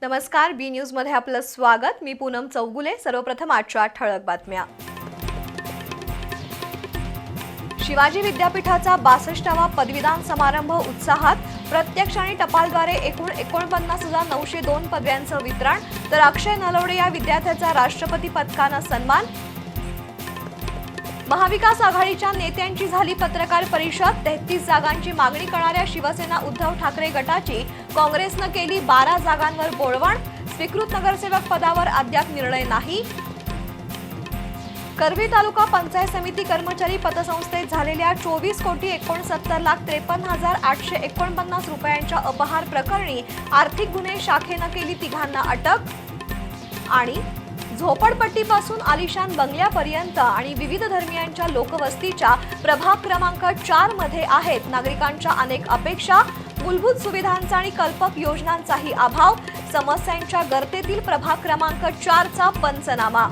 नमस्कार, बी न्यूज मध्ये आपलं स्वागत। मी पूनम चौगुले। सर्वप्रथम आजच्या ठळक बातम्या। शिवाजी विद्यापीठाचा 62वा पदवीदान समारंभ उत्साहात। प्रत्यक्ष आणि टपालद्वारे एकूण 49,902 पदव्यांचं वितरण। तर अक्षय नलवडे या विद्यार्थ्याचा राष्ट्रपती पदकानं सन्मान। महाविकास आघाडीच्या नेत्यांची झाली पत्रकार परिषद। 33 जागांची मागणी करणाऱ्या शिवसेना उद्धव ठाकरे गटाची काँग्रेसनं केली 12 जागांवर बोळवण। स्वीकृत नगरसेवक पदावर अद्याप निर्णय नाही। करवी तालुका पंचायत समिती कर्मचारी पतसंस्थेत झालेल्या 24,69,53,849 रुपयांच्या अपहार प्रकरणी आर्थिक गुन्हे शाखेनं केली 3 अटक। आणि झोपडपट्टीपासून आलिशान बंगल्यापर्यंत आणि विविध धर्मियांच्या लोकवस्तीच्या प्रभाग क्रमांक 4 मध्ये आहेत नागरिकांच्या अनेक अपेक्षा। मूलभूत सुविधांचा आणि कल्पक योजनांचाही अभाव। समस्यांच्या गर्तेतील प्रभाग क्रमांक 4 चा पंचनामा।